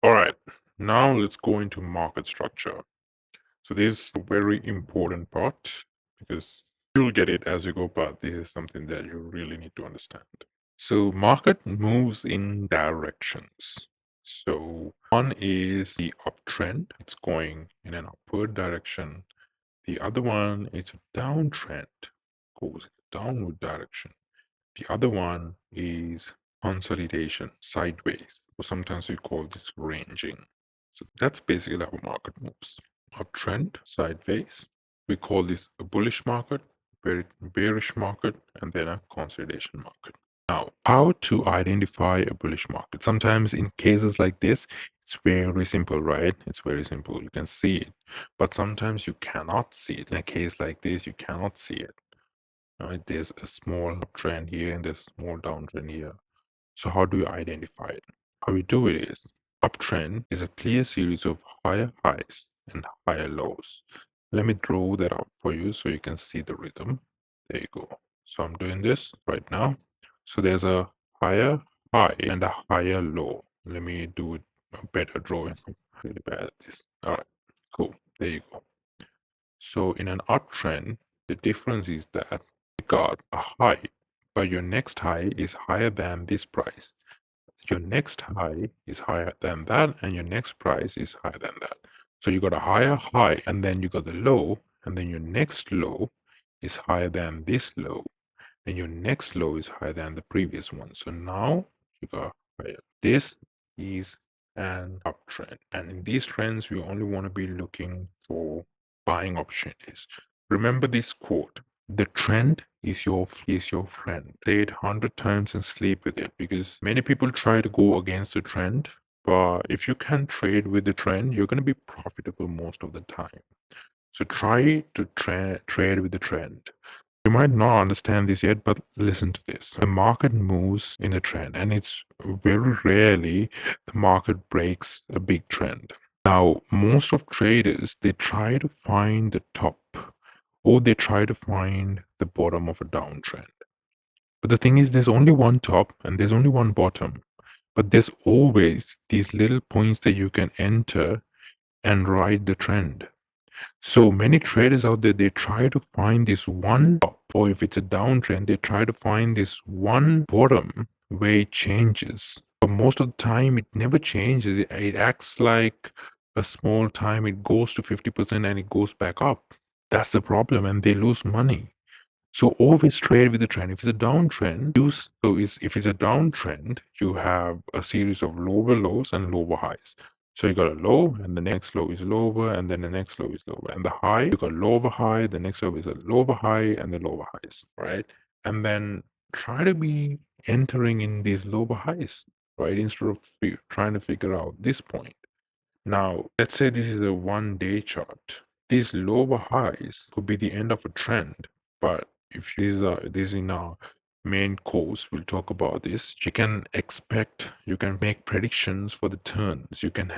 All right, now let's go into market structure. So this is a very important part because you'll get it as you go, but this is something that you really need to understand. So market moves in directions. So one is the uptrend, it's going in an upward direction. The other one is a downtrend, goes in a downward direction. The other one is consolidation, sideways, or sometimes we call this ranging. So that's basically how market moves. Uptrend, sideways. We call this a bullish market, bearish market, and then a consolidation market. Now, how to identify a bullish market? Sometimes in cases like this, it's very simple, right? It's very simple. You can see it. But sometimes you cannot see it. In a case like this, you cannot see it. Right? There's a small uptrend here and there's a small downtrend here. So how do you identify it? How we do it is uptrend is a clear series of higher highs and higher lows. Let me draw that out for you so you can see the rhythm. There you go. So I'm doing this right now. So there's a higher high and a higher low. Let me do it a better drawing. I'm really bad at this. All right, cool. There you go. So in an uptrend, the difference is that you got a high, but your next high is higher than this price. Your next high is higher than that, and your next price is higher than that. So you got a higher high, and then you got the low, and then your next low is higher than this low, and your next low is higher than the previous one. So now you got higher. This is an uptrend, and in these trends, we only want to be looking for buying opportunities. Remember this quote: "The trend is your friend." Say it 100 times and sleep with it, because many people try to go against the trend. But if you can trade with the trend, you're going to be profitable most of the time. So try to trade with the trend. You might not understand this yet, but listen to this. The market moves in a trend, and it's very rarely the market breaks a big trend. Now, most of traders, they try to find the top or they try to find the bottom of a downtrend. But the thing is, there's only one top and there's only one bottom. But there's always these little points that you can enter and ride the trend. So many traders out there, they try to find this one top, or if it's a downtrend, they try to find this one bottom where it changes. But most of the time, it never changes. It acts like a small time, it goes to 50% and it goes back up. That's the problem, and they lose money. So always trade with the trend. If it's a downtrend, if it's a downtrend, you have a series of lower lows and lower highs. So you got a low, and the next low is lower, and then the next low is lower. And the high, you got lower high, the next low is a lower high, and the lower highs, right? And then try to be entering in these lower highs, right? Instead of trying to figure out this point. Now, let's say this is a 1-day chart. These lower highs could be the end of a trend, but if this is in our main course, we'll talk about this. You can make predictions for the turns. You can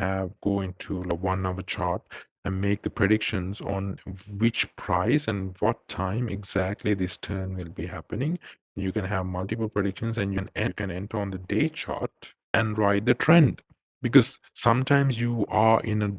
go into a 1 hour chart and make the predictions on which price and what time exactly this turn will be happening. You can have multiple predictions, and you can enter on the day chart and ride the trend, because sometimes you are in a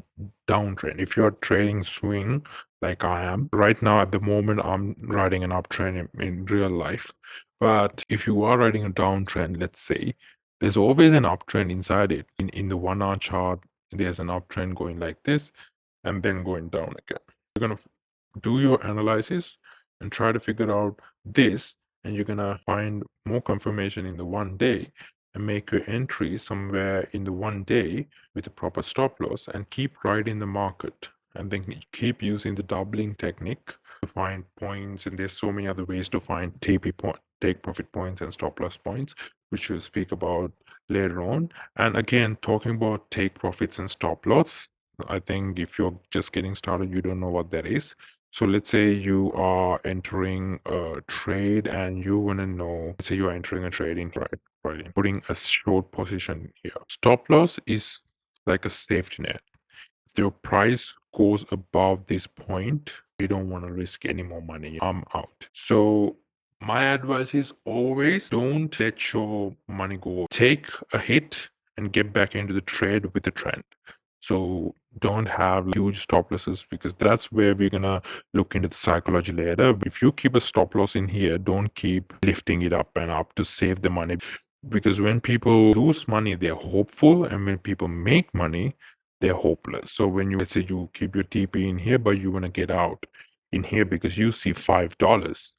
downtrend. If you're trading swing like I am right now, at the moment I'm riding an uptrend in real life. But if you are riding a downtrend, let's say, there's always an uptrend inside it. In the 1 hour chart, there's an uptrend going like this and then going down again. You're gonna do your analysis and try to figure out this, and you're gonna find more confirmation in the 1 day and make your entry somewhere in the 1 day with a proper stop loss and keep riding the market, and then keep using the doubling technique to find points. And there's so many other ways to find take profit points and stop loss points, which we'll speak about later on. And again, talking about take profits and stop loss, I think if you're just getting started, you don't know what that is. So let's say you are entering a trade and you want to know, let's say you are entering a trade in Friday, putting a short position here. Stop loss is like a safety net. If your price goes above this point, you don't want to risk any more money. I'm out. So my advice is always don't let your money go. Take a hit and get back into the trade with the trend. So don't have huge stop losses, because that's where we're gonna look into the psychology later. If you keep a stop loss in here, don't keep lifting it up and up to save the money, because when people lose money, they're hopeful, and when people make money, they're hopeless. So when you, let's say you keep your TP in here, but you want to get out in here because you see $5,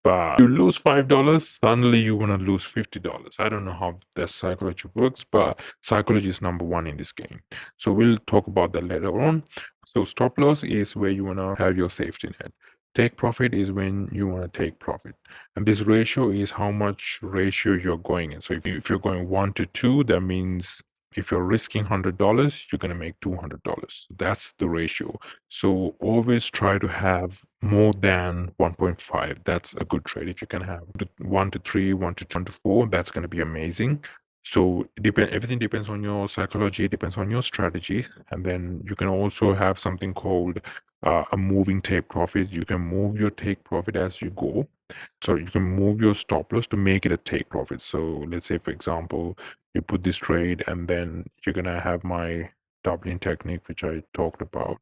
but you lose $5, suddenly you want to lose $50. I don't know how that psychology works, but psychology is number one in this game. So we'll talk about that later on. So stop loss is where you want to have your safety net. Take profit is when you want to take profit. And this ratio is how much ratio you're going in. So if you're going 1 to 2, that means if you're risking $100, you're going to make $200. That's the ratio. So always try to have more than 1.5. That's a good trade. If you can have 1 to 3, 1 to 4, that's going to be amazing. So everything depends on your psychology, it depends on your strategy. And then you can also have something called a moving take profit. You can move your take profit as you go. So you can move your stop loss to make it a take profit. So let's say, for example, you put this trade, and then you're gonna have my doubling technique, which I talked about,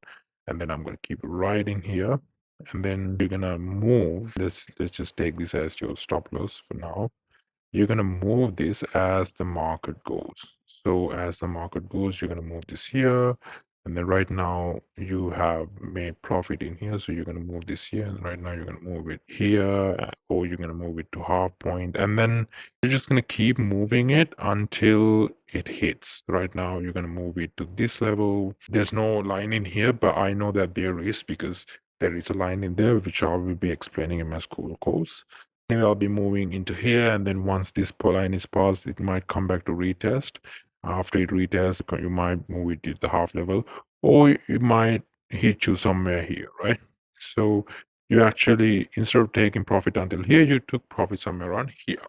and then I'm gonna keep it right in here, and then you're gonna move. Let's just take this as your stop loss for now. You're going to move this as the market goes. So as the market goes, you're going to move this here. And then right now you have made profit in here. So you're going to move this here. And right now you're going to move it here, or you're going to move it to half point. And then you're just going to keep moving it until it hits. Right now you're going to move it to this level. There's no line in here, but I know that there is, because there is a line in there, which I will be explaining in my school course. Anyway, I'll be moving into here, and then once this line is passed, it might come back to retest. After it retests, you might move it to the half level, or it might hit you somewhere here, right? So you actually, instead of taking profit until here, you took profit somewhere around here.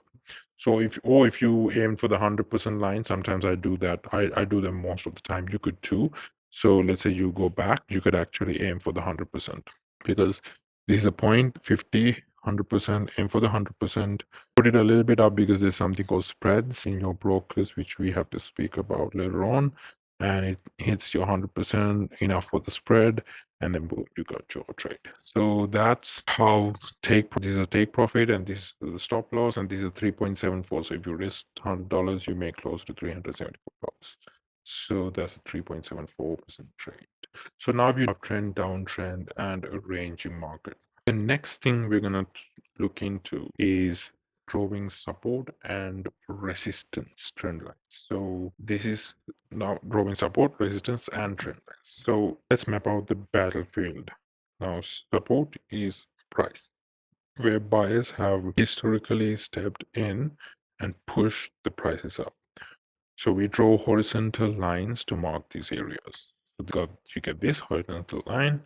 So if you aim for the 100% line, sometimes I do that. I do them most of the time. You could too. So let's say you go back, you could actually aim for the 100%, because this is a point 50, 100%, aim for the 100%. Put it a little bit up, because there's something called spreads in your brokers, which we have to speak about later on. And it hits your 100% enough for the spread, and then boom, you got your trade. So that's how this is a take profit, and this is the stop loss, and this is 3.74. So if you risk $100, you make close to $374. So that's a 3.74% trade. So now we have trend, downtrend, and a ranging market. The next thing we're gonna look into is drawing support and resistance trend lines. So this is now drawing support, resistance, and trend lines. So let's map out the battlefield. Now support is price, where buyers have historically stepped in and pushed the prices up. So we draw horizontal lines to mark these areas. So you get this horizontal line,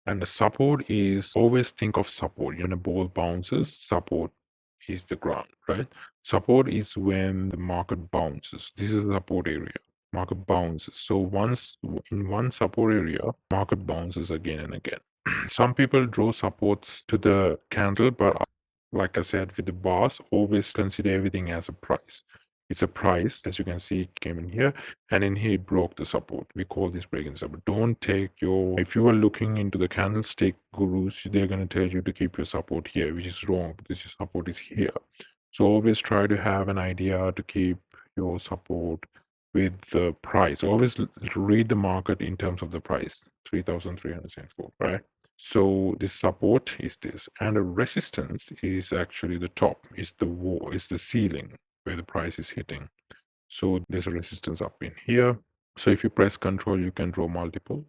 and the support is, always think of support. When a ball bounces, support is the ground, right? Support is when the market bounces. This is the support area. Market bounces. So once in one support area, market bounces again and again. Some people draw supports to the candle, but like I said, with the bars, always consider everything as a price. It's a price, as you can see, it came in here, and in here it broke the support. We call this breaking support. Don't take if you are looking into the candlestick gurus, they're going to tell you to keep your support here, which is wrong, because your support is here. So always try to have an idea to keep your support with the price. Always read the market in terms of the price, 3,304, right? So the support is this, and a resistance is actually the top, is the wall, is the ceiling where the price is hitting. So there's a resistance up in here. So if you press control, you can draw multiple.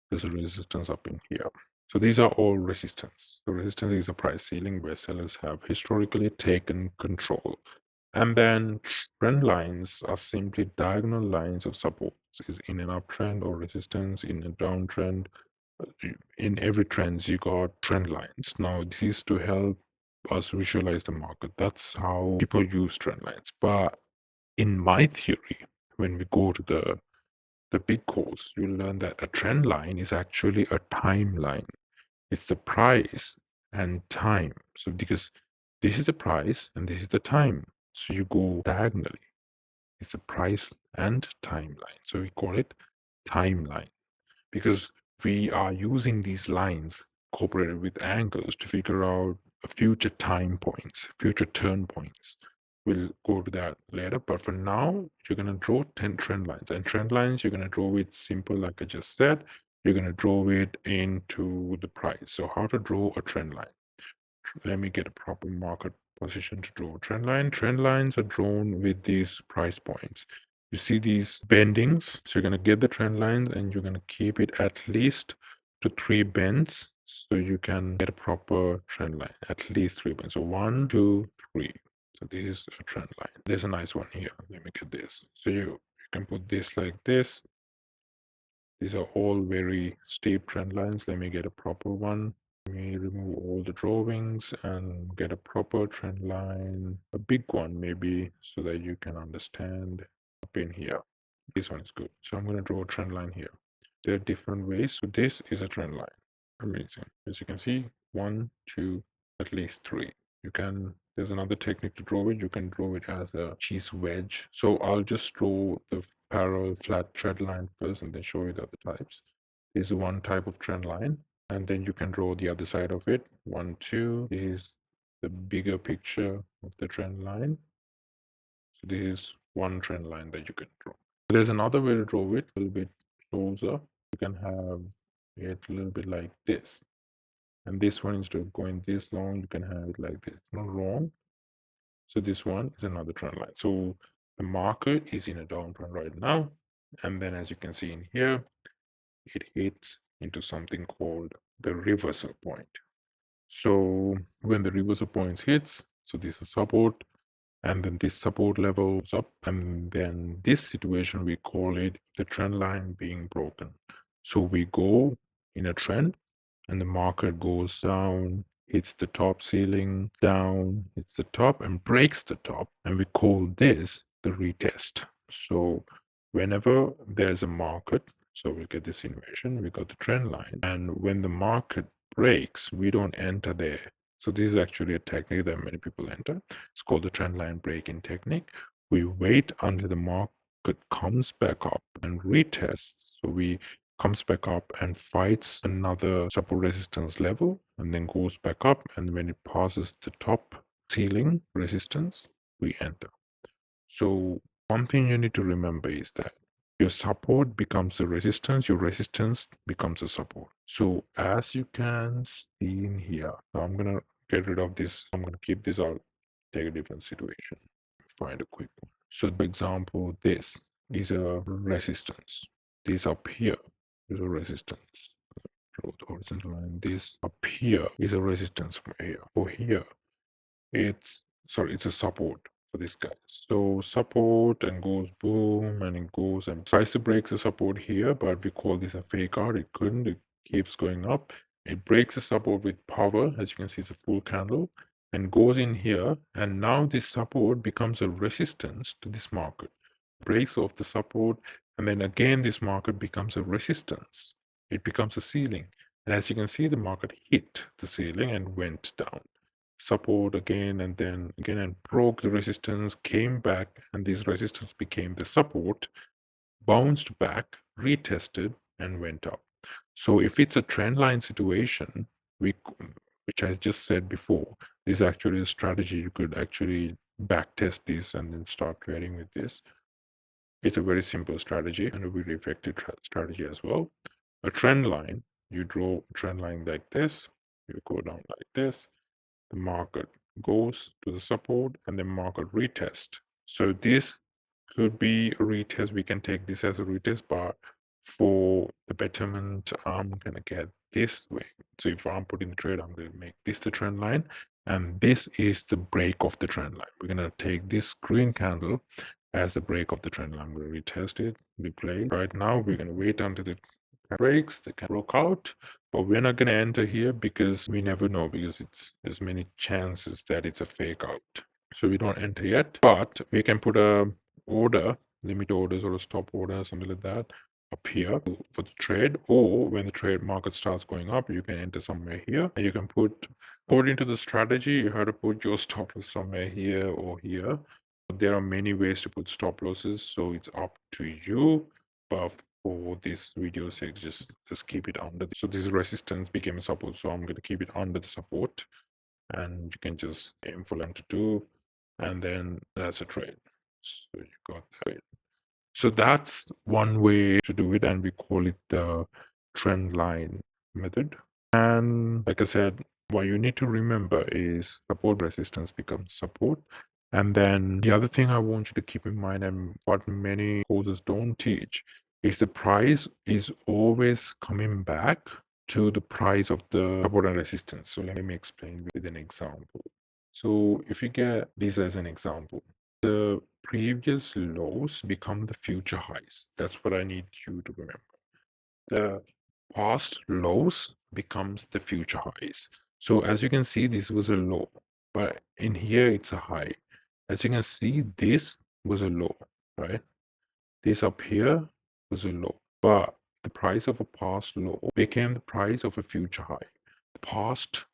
There's a resistance up in here. So these are all resistance. The resistance is a price ceiling where sellers have historically taken control. And then trend lines are simply diagonal lines of support. Is in an uptrend, or resistance in a downtrend. In every trend, you got trend lines. Now, this is to help us visualize the market. That's how people use trend lines. But in my theory, when we go to the big course, you'll learn that a trend line is actually a timeline. It's the price and time. So because this is the price and this is the time. So you go diagonally. is the price and timeline. So we call it timeline because we are using these lines incorporated with angles to figure out future time points, future turn points. We'll go to that later, but for now, you're going to draw 10 trend lines. And trend lines, you're going to draw it simple, like I just said. You're going to draw it into the price. So how to draw a trend line? Let me get a proper market position to draw a trend line. Trend lines are drawn with these price points. You see these bendings. So you're going to get the trend lines and you're going to keep it at least to 3 bends so you can get a proper trend line, at least 3 bends. So 1, 2, 3. So this is a trend line. There's a nice one here. Let me get this. So you can put this like this. These are all very steep trend lines. Let me get a proper one. Let me remove all the drawings and get a proper trend line, a big one maybe, so that you can understand up in here. This one is good. So I'm going to draw a trend line here. There are different ways. So this is a trend line. Amazing. As you can see, 1, 2, at least 3. There's another technique to draw it. You can draw it as a cheese wedge. So I'll just draw the parallel flat trend line first and then show you the other types. This is one type of trend line. And then you can draw the other side of it. 1, 2 is the bigger picture of the trend line. So this is one trend line that you can draw. There's another way to draw it, a little bit closer. You can have it a little bit like this. And this one, instead of going this long, you can have it like this. Not wrong. So this one is another trend line. So the market is in a downtrend right now. And then as you can see in here, it hits into something called the reversal point. So when the reversal point hits, so this is support, and then this support level is up, and then this situation we call it the trend line being broken. So we go in a trend and the market goes down, hits the top ceiling, down, hits the top and breaks the top, and we call this the retest. So whenever there's a market, so we get this inversion, we got the trend line, and when the market breaks, we don't enter there. So this is actually a technique that many people enter. It's called the trend line breaking technique. We wait until the market comes back up and retests. So we comes back up and fights another support resistance level and then goes back up, and when it passes the top ceiling resistance, we enter. So one thing you need to remember is that your support becomes a resistance, your resistance becomes a support. So as you can see in here, so I'm gonna get rid of this. I'm gonna keep this out, take a different situation, find a quick one. So for example, this is a resistance. This up here is a resistance. Draw the horizontal line. This up here is a resistance from here. For here, it's a support for this guy. So support and goes boom and it goes and tries to break the support here, but we call this a fake out. It couldn't, it keeps going up. It breaks the support with power, as you can see, it's a full candle, and goes in here. And now this support becomes a resistance to this market. Breaks off the support, and then again this market becomes a resistance. It becomes a ceiling. And as you can see, the market hit the ceiling and went down. Support again and then again and broke the resistance, came back, and this resistance became the support, bounced back, retested, and went up. So if it's a trend line situation, which I just said before, this is actually a strategy. You could actually back test this and then start trading with this. It's a very simple strategy and a very effective strategy as well. A trend line, you draw a trend line like this, you go down like this, the market goes to the support and the market retest. So this could be a retest. We can take this as a retest, but for the betterment, I'm going to get this way. So if I'm putting the trade, I'm going to make this the trend line, and this is the break of the trend line. We're going to take this green candle as the break of the trend line. I'm going to retest it, replay. Right now, we're going to wait until the breaks, the candle broke out, but we're not going to enter here because we never know, because there's many chances that it's a fake out. So we don't enter yet, but we can put a order, limit orders or a stop order, something like that, up here for the trade. Or when the trade market starts going up, you can enter somewhere here, and you can put, according to the strategy, you have to put your stop loss somewhere here or here. There are many ways to put stop losses, so it's up to you. But for this video sake, just keep it under. So this resistance became a support, so I'm going to keep it under the support, and you can just aim for line to 2, and then that's a trade. So you got that. So that's one way to do it, and we call it the trend line method. And like I said, what you need to remember is support resistance becomes support. And then the other thing I want you to keep in mind, and what many courses don't teach, is the price is always coming back to the price of the support and resistance. So let me explain with an example. So if you get this as an example, the previous lows become the future highs. That's what I need you to remember. The past lows becomes the future highs. So as you can see, this was a low, but in here it's a high. As you can see, this was a low, right? This up here was a low, but the price of a past low became the price of a future high. The past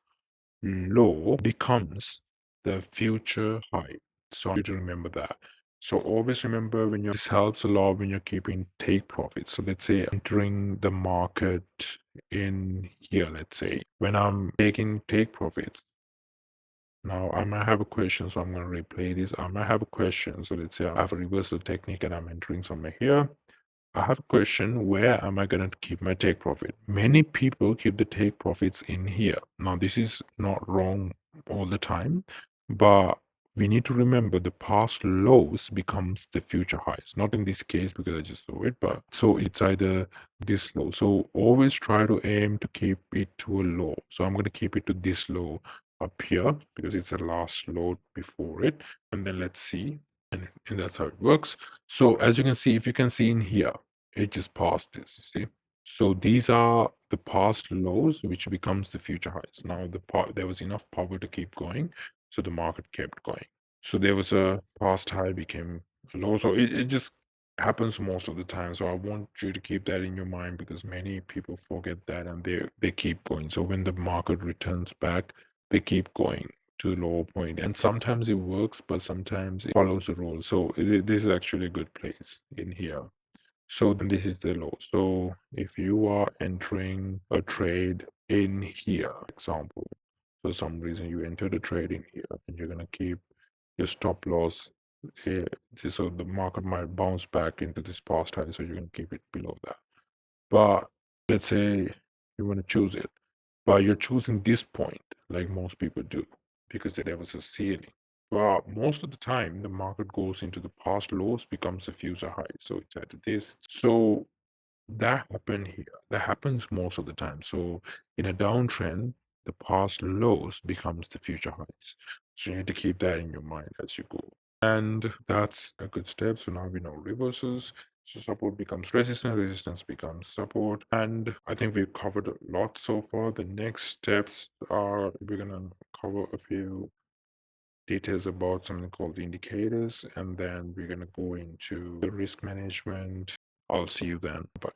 low becomes the future high. So I want you to remember that. So always remember this helps a lot when you're keeping take profits. So let's say entering the market in here, let's say when I'm taking take profits. Now I might have a question, so I'm going to replay this. I might have a question. So let's say I have a reversal technique and I'm entering somewhere here. I have a question, where am I going to keep my take profit? Many people keep the take profits in here. Now, this is not wrong all the time, but we need to remember the past lows becomes the future highs. Not in this case because I just saw it, but so it's either this low. So always try to aim to keep it to a low. So I'm going to keep it to this low up here because it's the last low before it. And then let's see. And that's how it works. So as you can see, if you can see in here, it just passed this, you see. So these are the past lows, which becomes the future highs. Now there was enough power to keep going, so the market kept going. So there was a past high became a low. So it just happens most of the time. So I want you to keep that in your mind because many people forget that and they keep going. So when the market returns back, they keep going to the lower point. And sometimes it works, but sometimes it follows the rule. So this is actually a good place in here. So then this is the low. So if you are entering a trade in here, example, for some reason you entered a trade in here and you're going to keep your stop loss here. So the market might bounce back into this past high. So you're going to keep it below that. But let's say you want to choose it, but you're choosing this point like most people do because there was a ceiling. But most of the time, the market goes into the past lows, becomes a future high. So it's at this. So that happened here. That happens most of the time. So in a downtrend, the past lows becomes the future highs. So you need to keep that in your mind as you go. And that's a good step. So now we know reversals. So support becomes resistance, resistance becomes support. And I think we've covered a lot so far. The next steps are we're gonna cover a few details about something called the indicators, and then we're gonna go into the risk management. I'll see you then. Bye.